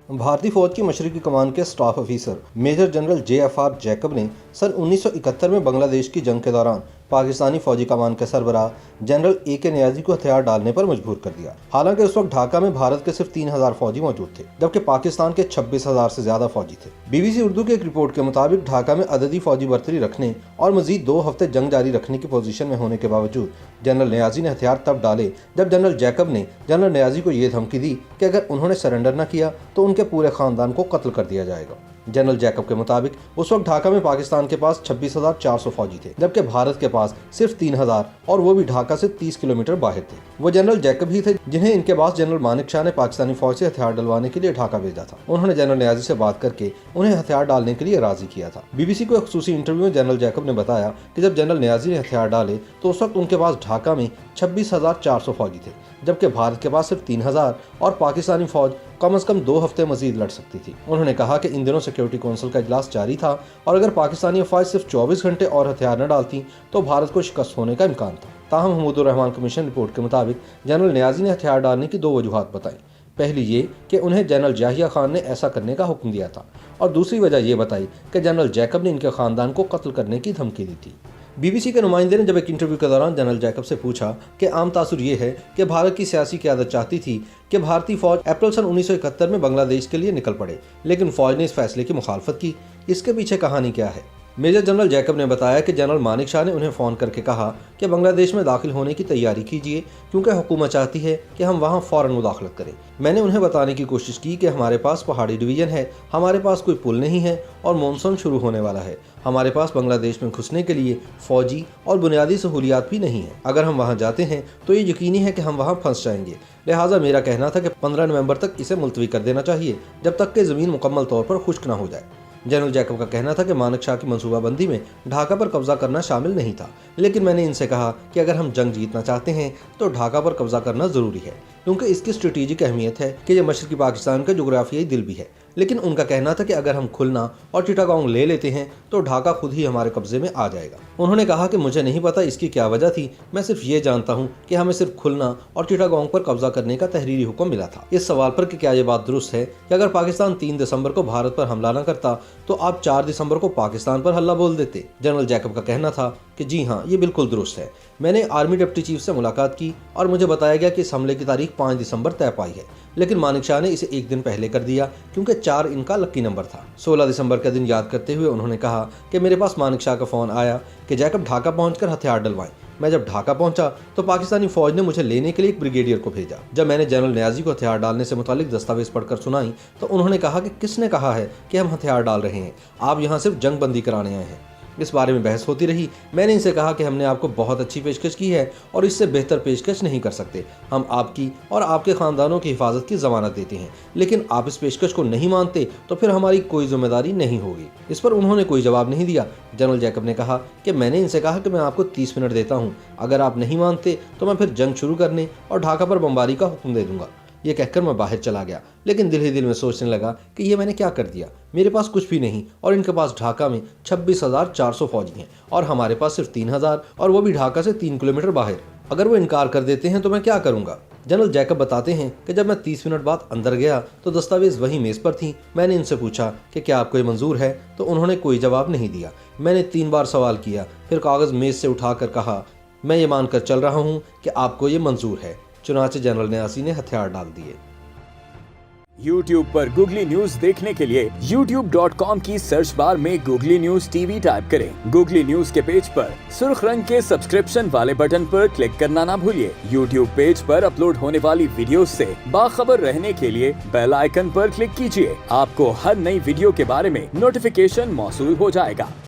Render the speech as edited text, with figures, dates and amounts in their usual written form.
भारतीय फौज की मशरकी कमान के staff officer major general JFR Jacob ने सन 1971 में बांग्लादेश की जंग के दौरान पाकिस्तानी फौजी कमान के सरबराह जनरल AK नियाजी को हथियार डालने पर मजबूर कर दिया। हालांकि उस वक्त ढाका में भारत के सिर्फ 3000 फौजी मौजूद थे, जबकि पाकिस्तान के 26,000 से ज्यादा फौजी थे। BBC उर्दू की एक रिपोर्ट के मुताबिक ढाका में अददी फौजी बर्तरी रखने और मजीद 2 हफ्ते जंग जारी रखने की पोजीशन में होने के बावजूद जनरल नियाजी ने हथियार तब डाले जब जनरल जैकब ने जनरल नियाजी को ये धमकी दी कि अगर उन्होंने सरेंडर न किया तो उनके पूरे खानदान को कत्ल कर दिया जाएगा। जनरल जैकब के मुताबिक उस वक्त ढाका में पाकिस्तान के पास 26,400 फौजी थे, जबकि भारत के पास सिर्फ 3,000 और वो भी ढाका से 30 किलोमीटर बाहर थे। वो जनरल जैकब ही थे जिन्हें इनके पास जनरल मानिक शाह ने पाकिस्तानी फौज से हथियार डलवाने के लिए ढाका भेजा था। उन्होंने जनरल नियाजी से बात करके उन्हें हथियार डालने के लिए राजी किया था। BBC को एक खुसूसी इंटरव्यू में जनरल जैकब ने बताया कि जब जनरल नियाजी ने हथियार डाले तो उस वक्त उनके पास ढाका में 26,400 फौजी थे, जबकि भारत के पास सिर्फ 3,000 और पाकिस्तानी फौज कम से कम 2 हफ्ते मजीद लड़ सकती थी। उन्होंने कहा कि इन दिनों सिक्योरिटी काउंसिल का इजलास जारी था और अगर पाकिस्तानी अफवाज सिर्फ 24 घंटे और हथियार न डालती तो भारत को शिकस्त होने का इम्कान था। ताहम महमूदुर रहमान कमीशन रिपोर्ट के मुताबिक जनरल नियाजी ने हथियार डालने की 2 वजूहात बताई। पहली ये कि उन्हें जनरल जाहिया खान ने ऐसा करने का हुक्म दिया था, और दूसरी वजह ये बताई कि जनरल जैकब ने इनके खानदान को कत्ल करने की धमकी दी थी। BBC के नुमाइंदे ने जब एक इंटरव्यू के दौरान जनरल जैकब से पूछा कि आम तासुर ये है कि भारत की सियासी क़यादत चाहती थी कि भारतीय फौज अप्रैल सन 1971 में बांग्लादेश के लिए निकल पड़े, लेकिन फौज ने इस फैसले की मुखालफत की। इसके पीछे कहानी क्या है? मेजर जनरल जैकब ने बताया कि जनरल मानिक शाह ने उन्हें फ़ोन करके कहा कि बांग्लादेश में दाखिल होने की तैयारी कीजिए क्योंकि हुकूमत चाहती है कि हम वहां फ़ौरन मुदाखलत करें। मैंने उन्हें बताने की कोशिश की कि हमारे पास पहाड़ी डिवीज़न है, हमारे पास कोई पुल नहीं है और मानसून शुरू होने वाला है। हमारे पास बांग्लादेश में घुसने के लिए फ़ौजी और बुनियादी सहूलियात भी नहीं है। अगर हम वहाँ जाते हैं तो ये यकीनी है कि हम वहाँ फंस जाएंगे। लिहाजा मेरा कहना था कि 15 नवंबर तक इसे मुलतवी कर देना चाहिए जब तक कि ज़मीन मुकम्मल तौर पर खुश्क ना हो जाए। जनरल जैकब का कहना था कि मानिक शाह की मनसूबाबंदी में ढाका पर कब्जा करना शामिल नहीं था, लेकिन मैंने इनसे कहा कि अगर हम जंग जीतना चाहते हैं तो ढाका पर कब्जा करना ज़रूरी है क्योंकि इसकी स्ट्रेटेजिक अहमियत है कि यह मशरकी पाकिस्तान का जोग्राफियाई दिल भी है। लेकिन उनका कहना था कि अगर हम खुलना और चिटागोंग ले लेते हैं तो ढाका खुद ही हमारे कब्जे में आ जाएगा। उन्होंने कहा कि मुझे नहीं पता इसकी क्या वजह थी, मैं सिर्फ ये जानता हूँ कि हमें सिर्फ खुलना और चिटागोंग पर कब्जा करने का तहरीरी हुक्म मिला था। इस सवाल पर कि क्या ये बात दुरुस्त है कि अगर पाकिस्तान 3 दिसंबर को भारत पर हमला न करता तो आप 4 दिसंबर को पाकिस्तान पर हल्ला बोल देते। जनरल जैकब का कहना था कि जी हाँ, ये बिल्कुल दुरुस्त है। मैंने आर्मी डिप्टी चीफ से मुलाकात की और मुझे बताया गया कि इस हमले की तारीख 5 दिसंबर तय पाई है, लेकिन मानिक शाह ने इसे 1 दिन पहले कर दिया क्योंकि 4 इनका लकी नंबर था। 16 दिसंबर का दिन याद करते हुए उन्होंने कहा कि मेरे पास मानिक शाह का फ़ोन आया कि जैकब ढाका पहुंचकर हथियार डलवाएं। मैं जब ढाका पहुंचा तो पाकिस्तानी फौज ने मुझे लेने के लिए एक ब्रिगेडियर को भेजा। जब मैंने जनरल नियाजी को हथियार डालने से मुतालिक दस्तावेज पढ़कर सुनाई तो उन्होंने कहा कि किसने कहा है कि हम हथियार डाल रहे हैं, आप यहाँ सिर्फ जंग बंदी कराने आए हैं। इस बारे में बहस होती रही। मैंने इनसे कहा कि हमने आपको बहुत अच्छी पेशकश की है और इससे बेहतर पेशकश नहीं कर सकते। हम आपकी और आपके ख़ानदानों की हिफाजत की ज़मानत देते हैं, लेकिन आप इस पेशकश को नहीं मानते तो फिर हमारी कोई जिम्मेदारी नहीं होगी। इस पर उन्होंने कोई जवाब नहीं दिया। जनरल जैकब ने कहा कि मैंने इनसे कहा कि मैं आपको 30 मिनट देता हूँ, अगर आप नहीं मानते तो मैं फिर जंग शुरू करने और ढाका पर बमबारी का हुक्म दे दूंगा। ये कहकर मैं बाहर चला गया, लेकिन दिल ही दिल में सोचने लगा कि ये मैंने क्या कर दिया। मेरे पास कुछ भी नहीं और इनके पास ढाका में 26,400 फौजी हैं और हमारे पास सिर्फ 3,000 और वो भी ढाका से 3 किलोमीटर बाहर। अगर वो इनकार कर देते हैं तो मैं क्या करूँगा? जनरल जैकब बताते हैं कि जब मैं 30 मिनट बाद अंदर गया तो दस्तावेज वही मेज़ पर थी। मैंने इनसे पूछा कि क्या आपको ये मंजूर है, तो उन्होंने कोई जवाब नहीं दिया। मैंने 3 बार सवाल किया, फिर कागज़ मेज़ से उठाकर कहा मैं ये मानकर चल रहा हूँ कि आपको ये मंजूर है। चुनाचे जनरल नियाजी ने हथियार डाल दिए। YouTube पर गूगली न्यूज देखने के लिए youtube.com की सर्च बार में गूगली न्यूज TV टाइप करें। गूगली न्यूज के पेज पर सुर्ख रंग के सब्सक्रिप्शन वाले बटन पर क्लिक करना ना भूलिए। YouTube पेज पर अपलोड होने वाली वीडियोस से बाखबर रहने के लिए बेल आइकन पर क्लिक कीजिए। आपको हर नई वीडियो के बारे में नोटिफिकेशन मौसूल हो जाएगा।